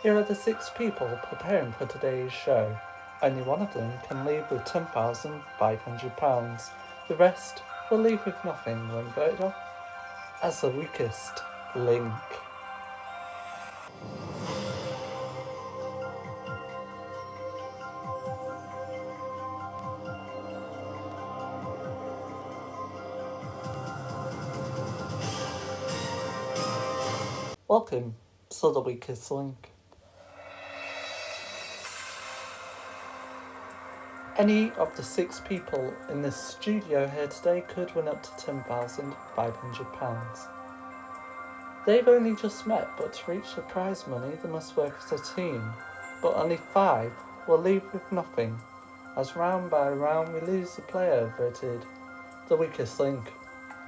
Here are the 6 people preparing for today's show. Only one of them can leave with £10,500. The rest will leave with nothing when voted off as the weakest link. Welcome to the weakest link. Any of the 6 people in this studio here today could win up to £10,500. They've only just met, but to reach the prize money they must work as a team. But only 5 will leave with nothing, as round by round we lose the player voted the weakest link.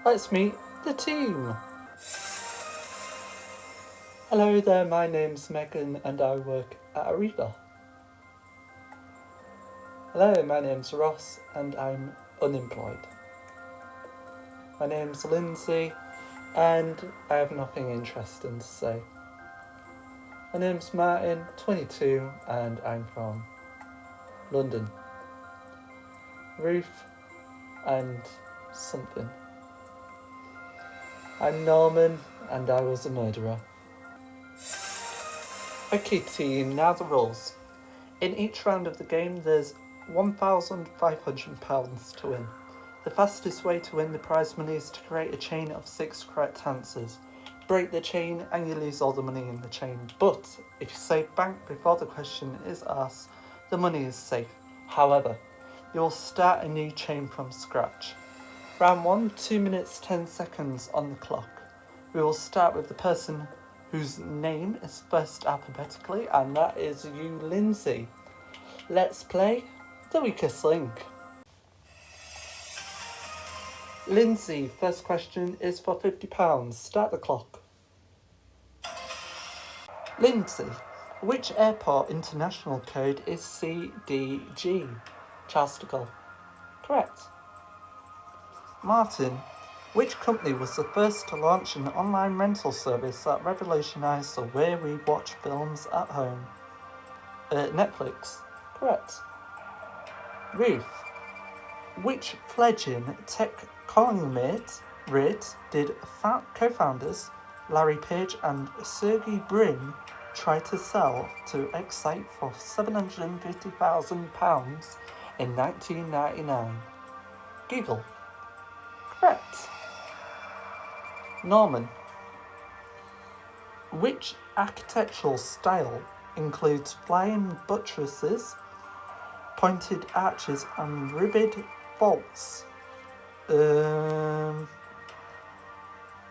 Let's meet the team! Hello there, my name's Megan and I work at Arriva. Hello, my name's Ross and I'm unemployed. My name's Lindsay and I have nothing interesting to say. My name's Martin, 22 and I'm from London. Ruth and something. I'm Norman and I was a murderer. Okay team, now the rules. In each round of the game there's £1,500 to win. The fastest way to win the prize money is to create a chain of 6 correct answers. Break the chain and you lose all the money in the chain. But if you say bank before the question is asked, the money is safe. However, you will start a new chain from scratch. Round 1, 2 minutes 10 seconds on the clock. We will start with the person whose name is first alphabetically, and that is you, Lindsay. Let's play the weakest link. Lindsay, first question is for £50. Start the clock. Lindsay, which airport international code is CDG? Charles de Gaulle. Correct. Martin, which company was the first to launch an online rental service that revolutionised the way we watch films at home? Netflix. Correct. Ruth, which fledgling tech conglomerate did co-founders Larry Page and Sergey Brin try to sell to Excite for £750,000 in 1999? Google. Correct. Norman, which architectural style includes flying buttresses, pointed arches and ribbed vaults?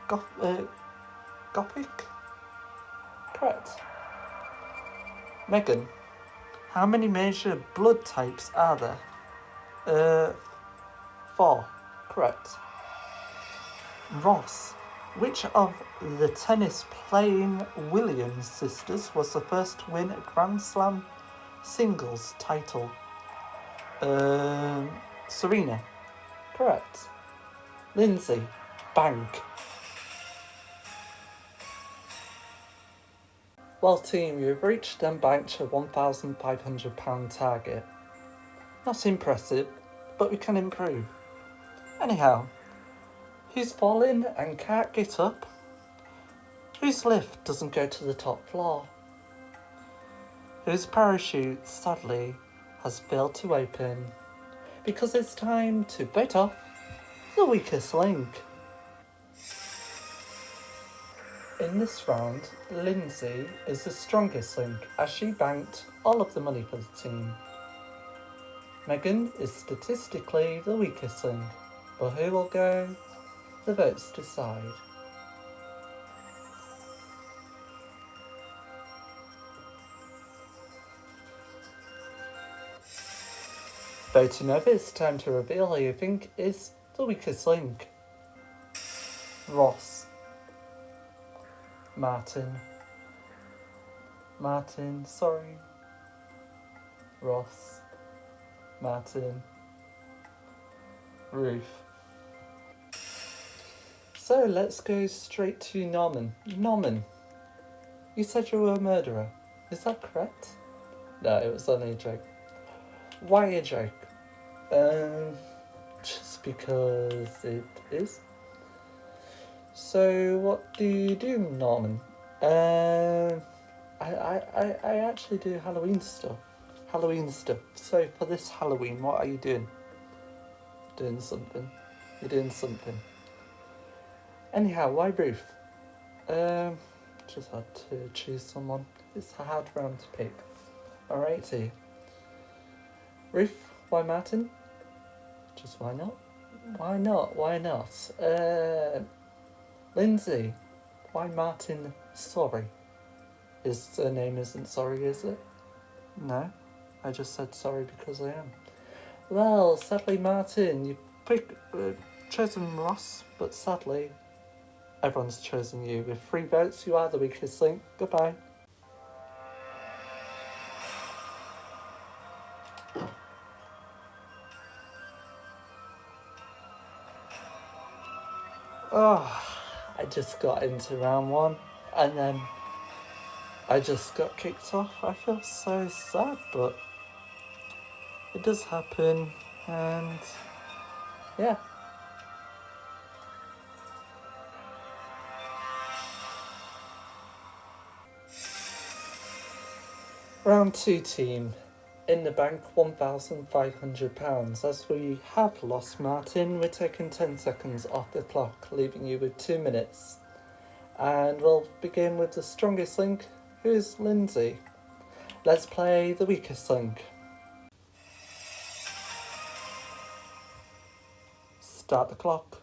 Gothic? Correct. Megan, how many major blood types are there? 4. Correct. Ross, which of the tennis-playing Williams sisters was the first to win a Grand Slam singles title? Serena. Correct. Lindsay, bank. Well team, you've reached and banked a £1,500 target. Not impressive, but we can improve. Anyhow, who's fallen and can't get up? Whose lift doesn't go to the top floor? Whose parachute, sadly, has failed to open? Because it's time to vote off the weakest link. In this round, Lindsay is the strongest link as she banked all of the money for the team. Megan is statistically the weakest link, but who will go? The votes decide. Voting over, it's time to reveal who you think is the weakest link. Ross. Martin, sorry. Ross. Martin. Ruth. So let's go straight to Norman. Norman, you said you were a murderer. Is that correct? No, it was only a joke. Why a joke? Just because it is. So, what do you do, Norman? I actually do Halloween stuff. Halloween stuff. So, for this Halloween, what are you doing? Doing something. You're doing something. Anyhow, why Ruth? Just had to choose someone. It's a hard round to pick. Alrighty. Ruth, why Martin? Just why not? Why not? Why not? Lindsay, why Martin Sorry? His surname isn't Sorry, is it? No, I just said sorry because I am. Well, sadly, Martin, you chosen Ross, but sadly, everyone's chosen you. With 3 votes, you are the weakest link. Goodbye. Oh, I just got into round 1, and then I just got kicked off. I feel so sad, but it does happen, and yeah. Round 2 team. In the bank, £1,500. As we have lost Martin, we're taking 10 seconds off the clock, leaving you with 2 minutes. And we'll begin with the strongest link, who's Lindsay. Let's play the weakest link. Start the clock.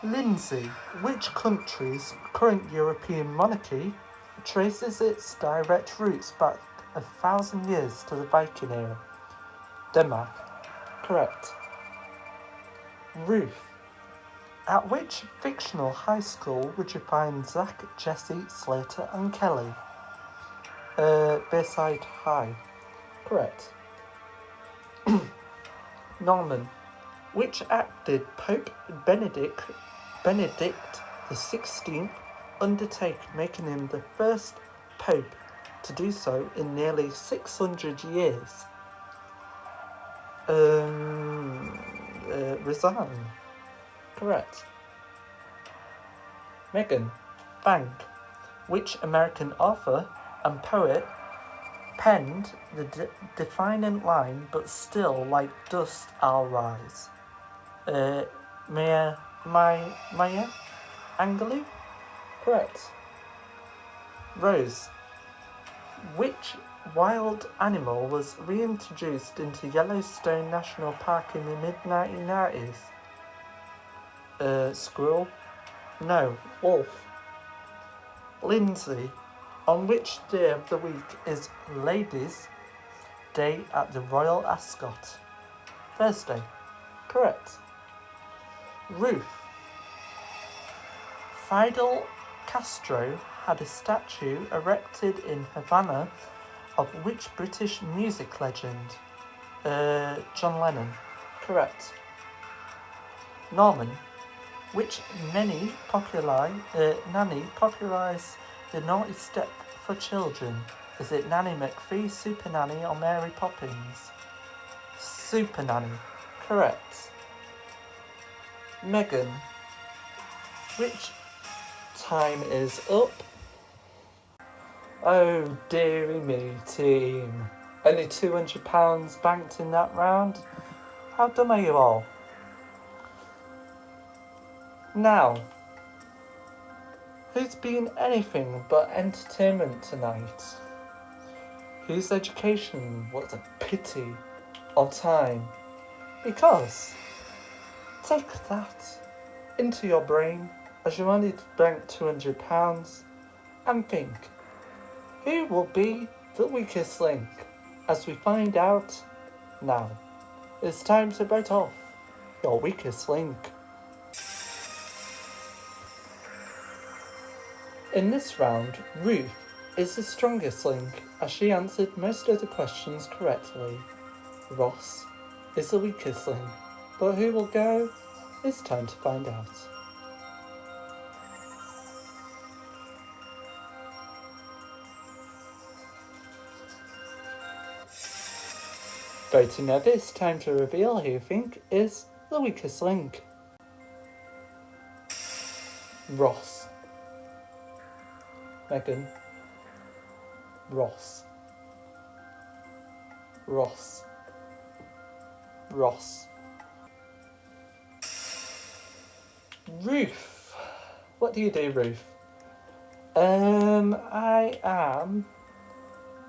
Lindsay, which country's current European monarchy traces its direct roots back 1,000 years to the Viking era? Denmark. Correct. Ruth, at which fictional high school would you find Zach, Jesse, Slater and Kelly? Bayside High. Correct. Norman, which act did Pope Benedict XVI undertake, making him the first pope to do so in nearly 600 years? Resign. Correct. Megan, Bank, which American author and poet penned the defining line, but still like dust I'll rise? Maya Angelou? Correct. Rose, which wild animal was reintroduced into Yellowstone National Park in the mid-1990s? Squirrel? No, wolf. Lindsay, on which day of the week is Ladies' Day at the Royal Ascot? Thursday. Correct. Ruth, Fidel Castro had a statue erected in Havana of which British music legend? John Lennon. Correct. Norman, which nanny popularised the naughty step for children? Is it Nanny McPhee, Super Nanny or Mary Poppins? Super Nanny. Correct. Megan, which time is up? Oh dearie me, team. Only £200 banked in that round? How dumb are you all? Now, who's been anything but entertainment tonight? Whose education was a pity of time? Because, take that into your brain as you only bank £200 and think, who will be the weakest link? As we find out now. It's time to write off your weakest link. In this round, Ruth is the strongest link as she answered most of the questions correctly. Ross is the weakest link, but who will go? It's time to find out. voting over, it's time to reveal who you think is the weakest link. Ross. Megan. Ross. Ross. Ross. Ruth. What do you do, Ruth? I am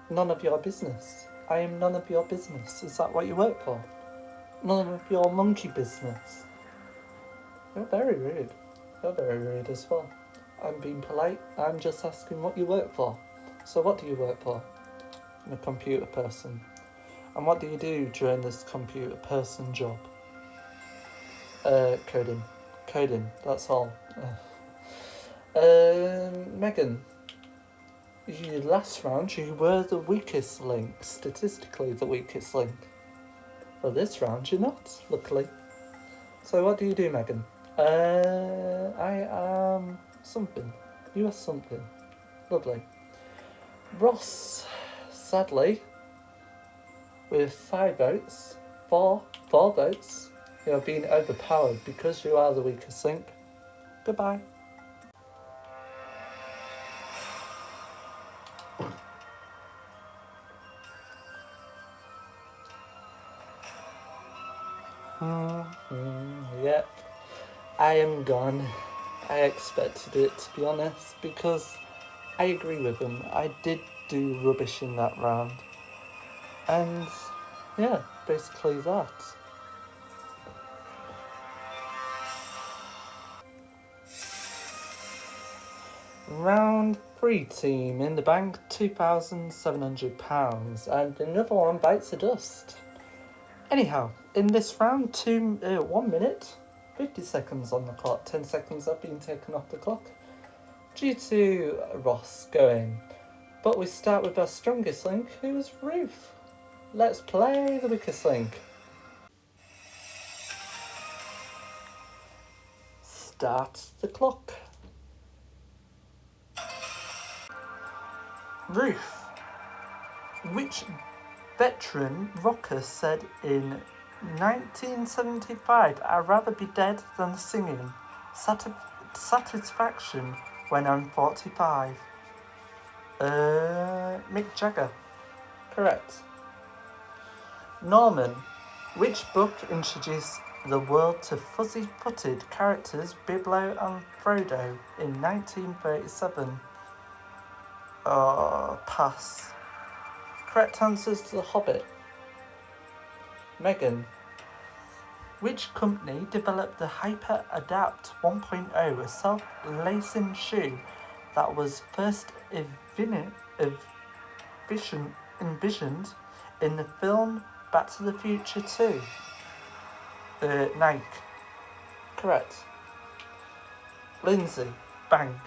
none of your business. I am none of your business. Is that what you work for? None of your monkey business. You're very rude. You're very rude as well. I'm being polite. I'm just asking what you work for. So what do you work for? I'm a computer person. And what do you do during this computer person job? Coding. Coding, that's all. Megan, last round you were the weakest link, statistically the weakest link. For this round you're not, luckily. So what do you do, Megan? I am something. You are something. Lovely. Ross, sadly, with 5 votes, four votes, you are being overpowered because you are the weakest link. Goodbye. Yep, I am gone. I expected it, to be honest, because I agree with him. I did do rubbish in that round. And yeah, basically that. Round 3 team, in the bank £2,700, and another one bites the dust. Anyhow, in this round, 1 minute, 50 seconds on the clock, 10 seconds have been taken off the clock due to Ross going. But we start with our strongest link, who is Ruth. Let's play the weakest link. Start the clock. Ruth. Which veteran rocker said in 1975, I'd rather be dead than singing Satisfaction when I'm 45? Mick Jagger. Correct. Norman. Which book introduced the world to fuzzy-footed characters Biblo and Frodo in 1937? Pass. Correct answers to The Hobbit. Megan. Which company developed the Hyper Adapt 1.0, a self-lacing shoe that was first envisioned in the film Back to the Future 2? Nike. Correct. Lindsay. Bank.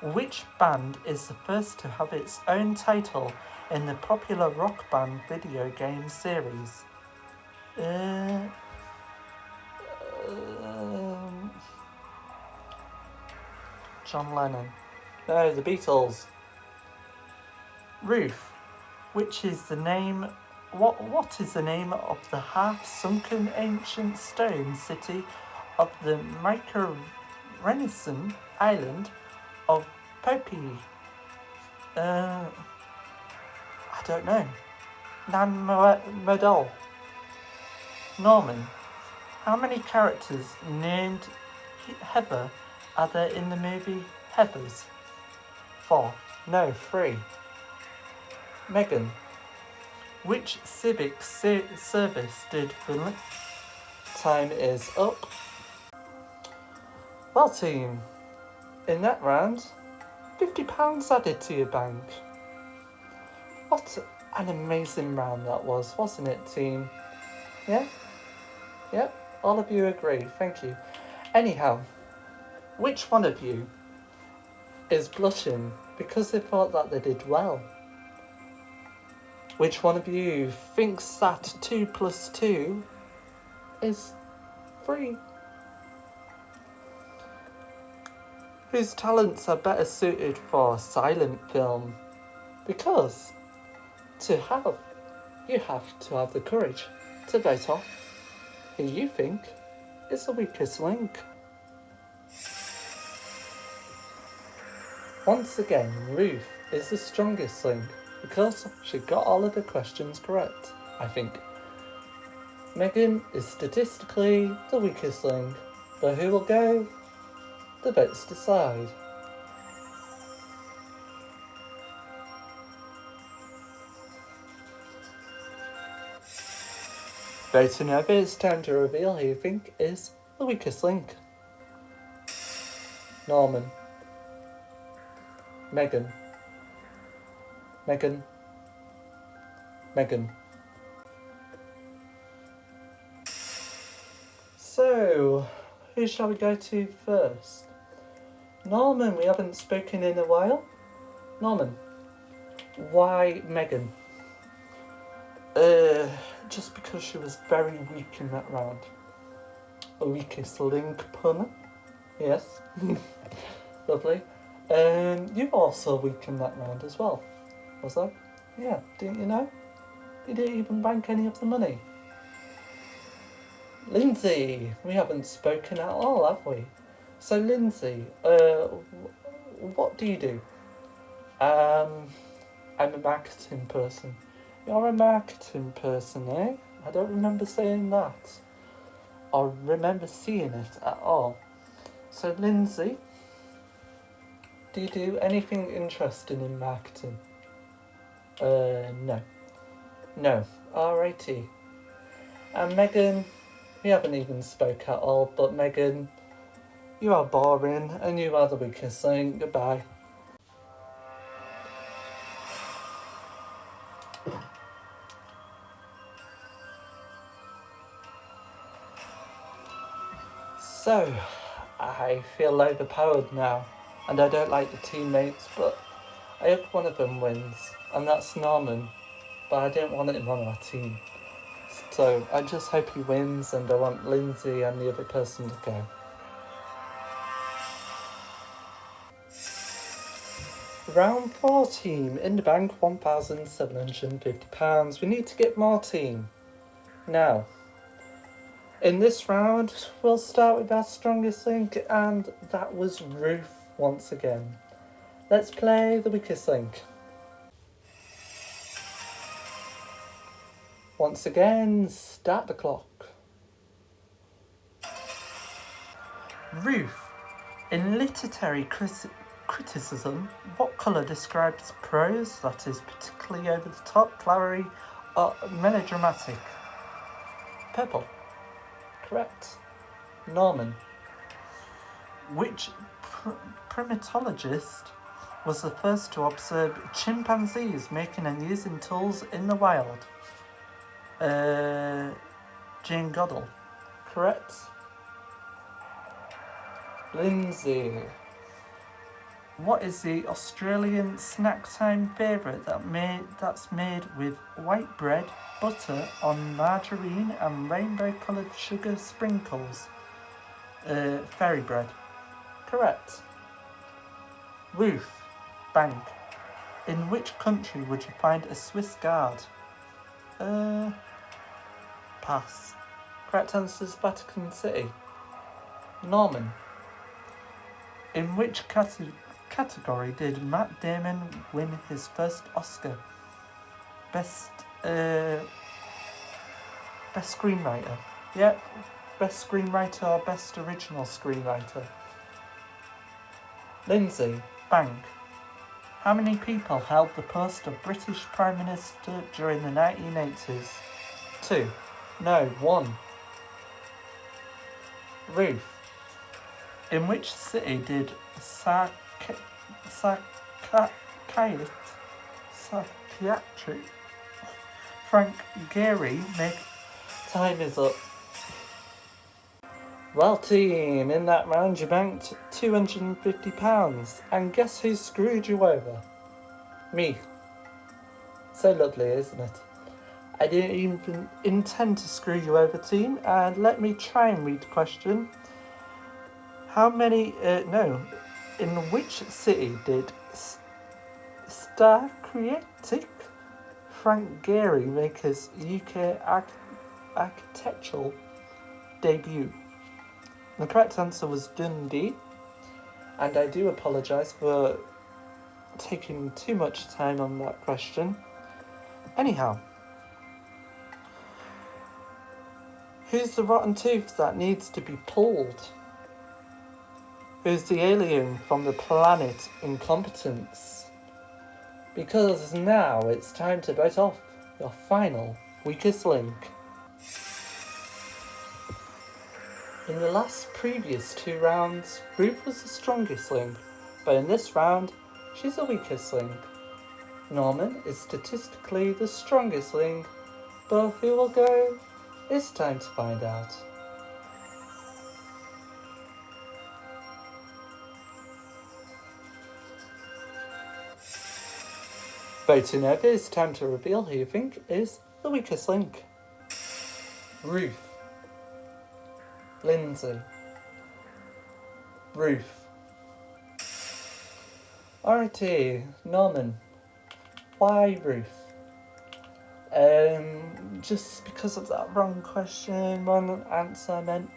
Which band is the first to have its own title in the popular rock band video game series? John Lennon. No, the Beatles. Ruth. Which is the name... What is the name of the half-sunken ancient stone city of the Micro-Renaissance island of Popeye? I don't know. Nan Model. Norman. How many characters named Heather are there in the movie Heathers? 4. No, 3. Megan. Which civic service did Finland? Time is up. Well, team, in that round, £50 added to your bank. What an amazing round that was, wasn't it, team? Yeah? Yep, all of you agree, thank you. Anyhow, which one of you is blushing because they thought that they did well? Which one of you thinks that 2 plus 2 is 3? Whose talents are better suited for silent film? Because to have You have to have the courage to vote off who you think is the weakest link. Once again, Ruth is the strongest link because she got all of the questions correct, I think. Megan is statistically the weakest link, but who will go? The votes decide. Voting over, it's time to reveal who you think is the weakest link. Norman. Megan. Megan. Megan. So, who shall we go to first? Norman, we haven't spoken in a while. Norman, why Megan? Just because she was very weak in that round. A weakest link pun. Yes. Lovely. You were also weak in that round as well. Was I? Yeah, didn't you know? You didn't even bank any of the money. Lindsay, we haven't spoken at all, have we? So Lindsay, what do you do? I'm a marketing person. You're a marketing person, eh? I don't remember saying that. Or remember seeing it at all. So Lindsay, do you do anything interesting in marketing? No. No. Alrighty. And Megan, we haven't even spoke at all, but Megan, you are boring and you are the weakest link. Goodbye. So, I feel overpowered now, and I don't like the teammates, but I hope one of them wins, and that's Norman, but I don't want him on our team. So, I just hope he wins, and I want Lindsay and the other person to go. Round 4 team, in the bank £1,750. We need to get more team. Now, in this round, we'll start with our strongest link, and that was Ruth once again. Let's play the weakest link. Once again, start the clock. Ruth, in literary criticism, what colour describes prose that is particularly over the top, flowery, or melodramatic? Purple. Correct. Norman. Which primatologist was the first to observe chimpanzees making and using tools in the wild? Jane Goodall. Correct. Lindsay. What is the Australian snack time favourite that's made with white bread, butter on margarine and rainbow coloured sugar sprinkles? Fairy bread. Correct. Ruth. Bank. In which country would you find a Swiss guard? Pass. Correct answer is Vatican City. Norman. In which category did Matt Damon win his first Oscar? Best screenwriter. Yep, best screenwriter or best original screenwriter. Lindsay. Bank. How many people held the post of British Prime Minister during the 1980s? 2. No, 1. Ruth. In which city did psychiatric Frank Gehry make... Time is up. Well team, in that round you banked £250, and guess who screwed you over? Me. So lovely, isn't it? I didn't even intend to screw you over, team, and let me try and read the question. How many, in which city did Starcritic Frank Gehry make his UK architectural debut? The correct answer was Dundee, and I do apologise for taking too much time on that question. Anyhow, who's the rotten tooth that needs to be pulled? Who's the alien from the planet Incompetence? Because now it's time to vote off your final weakest link. In the last previous 2 rounds, Ruth was the strongest link, but in this round, she's the weakest link. Norman is statistically the strongest link, but who will go? It's time to find out. Voting over, it's time to reveal who you think is the weakest link. Ruth. Lindsay. Ruth. Alrighty, Norman. Why Ruth? Just because of that wrong question, wrong answer meant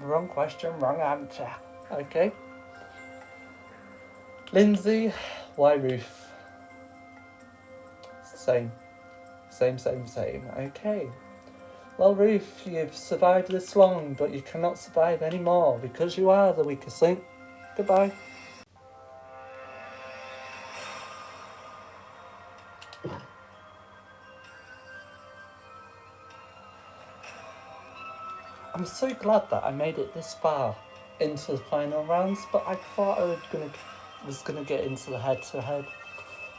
wrong question, wrong answer. Okay. Lindsay, why Ruth? Same. Okay. Well, Ruth, you've survived this long, but you cannot survive any more because you are the weakest link. Goodbye. I'm so glad that I made it this far into the final rounds, but I thought I was gonna get into the head-to-head,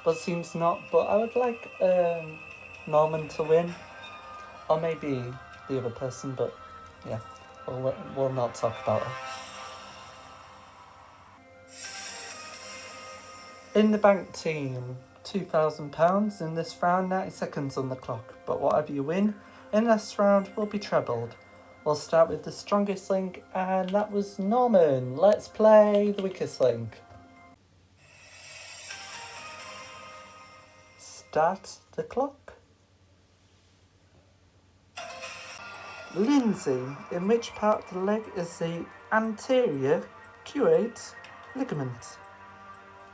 but it seems not. But I would like Norman to win, or maybe the other person. But yeah, we'll not talk about it. In the bank team, £2,000 in this round. 90 seconds on the clock. But whatever you win in this round will be trebled. We'll start with the strongest link, and that was Norman. Let's play the weakest link. Start the clock. Lindsay, in which part of the leg is the anterior cubital ligament?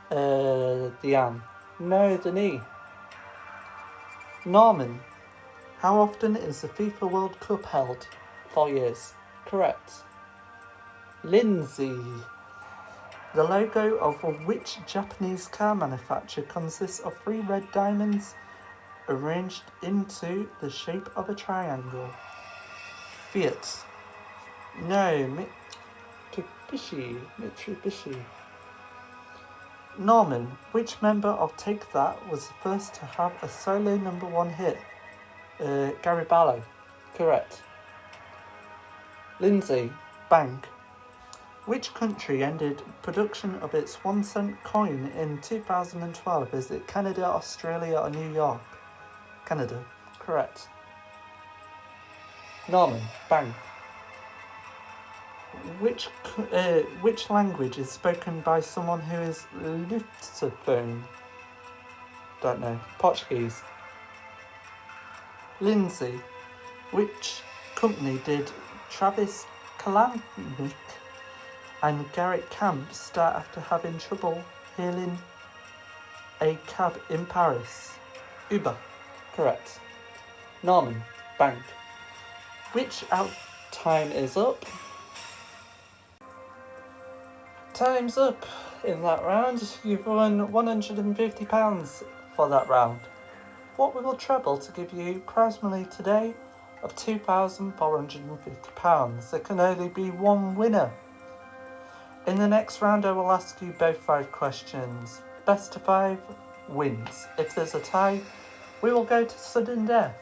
The arm. No, the knee. Norman, how often is the FIFA World Cup held? 4 years. Correct. Lindsay, the logo of which Japanese car manufacturer consists of 3 red diamonds arranged into the shape of a triangle? Fiat. No, Mitsubishi. Norman, which member of Take That was the first to have a solo #1 hit? Gary Barlow. Correct. Lindsay, bank. Which country ended production of its 1-cent coin in 2012? Is it Canada, Australia, or New York? Canada. Correct. Norman, bank. Which language is spoken by someone who is lusophone? Don't know. Portuguese. Lindsay, which company did Travis Kalanick and Garrett Camp start after having trouble hailing a cab in Paris? Uber. Correct. Norman, bank. Which out time is up? Time's up in that round. You've won £150 for that round. What we will treble to give you prize money today of £2,450. There can only be one winner. In the next round I will ask you both 5 questions. Best of 5 wins. If there's a tie, we will go to sudden death.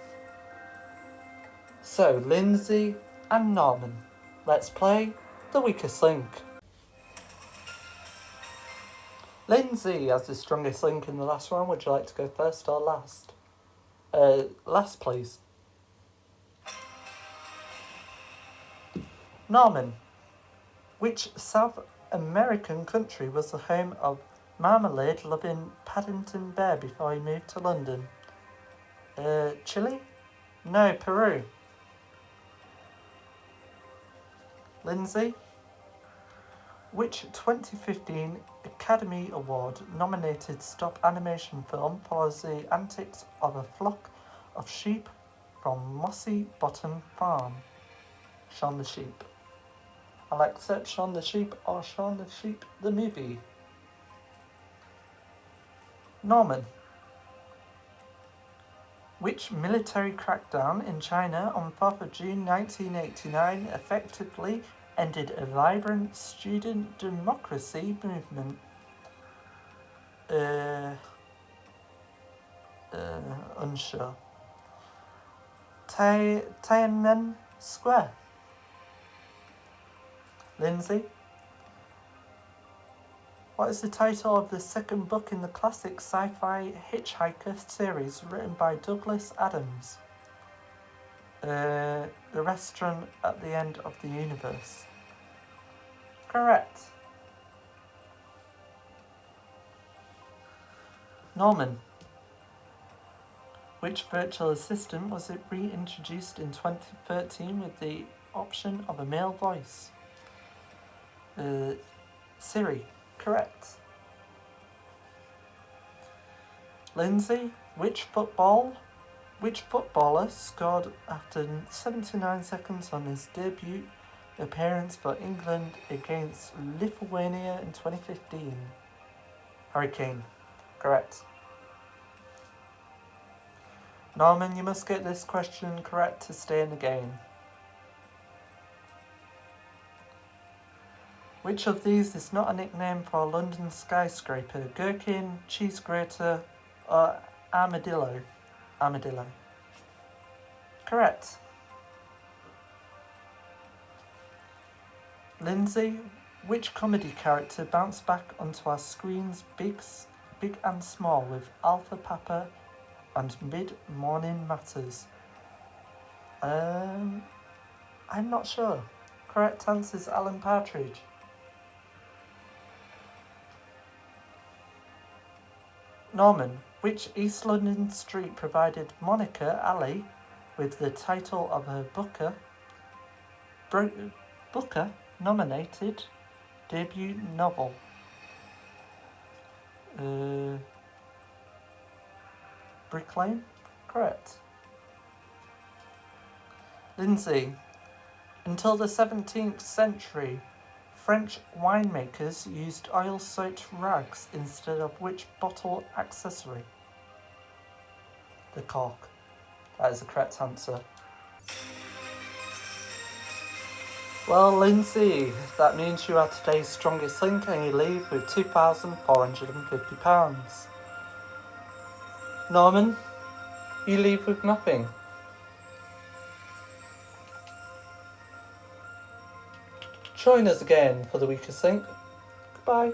So, Lindsay and Norman, let's play the weakest link. Lindsay, as the strongest link in the last round, would you like to go first or last? Last, please. Norman, which South American country was the home of marmalade-loving Paddington Bear before he moved to London? Chile? No, Peru. Lindsay? Which 2015 Academy Award nominated stop animation film follows the antics of a flock of sheep from Mossy Bottom Farm? Shaun the Sheep. I'll accept Shaun the Sheep or Shaun the Sheep the movie. Norman. Which military crackdown in China on 4th of June 1989 effectively ended a vibrant student democracy movement? Unsure. Tiananmen Square. Lindsay? What is the title of the second book in the classic sci-fi Hitchhiker series written by Douglas Adams? The Restaurant at the End of the Universe. Correct. Norman. Which virtual assistant was it reintroduced in 2013 with the option of a male voice? Siri. Correct. Lindsay. Which footballer scored after 79 seconds on his debut appearance for England against Lithuania in 2015? Harry Kane. Correct. Norman, you must get this question correct to stay in the game. Which of these is not a nickname for a London skyscraper? Gherkin, cheese grater, or armadillo? Armadillo. Correct. Lindsay, which comedy character bounced back onto our screens big and small with Alpha Papa and Mid-Morning Matters? I'm not sure. Correct answer is Alan Partridge. Norman, which East London street provided Monica Ali with the title of her Booker-nominated debut novel? Brick Lane? Correct. Lindsay, until the 17th century, French winemakers used oil-soaked rags instead of which bottle accessory? The cork. That is the correct answer. Well, Lindsay, that means you are today's strongest link and you leave with £2,450. Norman, you leave with nothing. Join us again for the weakest link. Goodbye.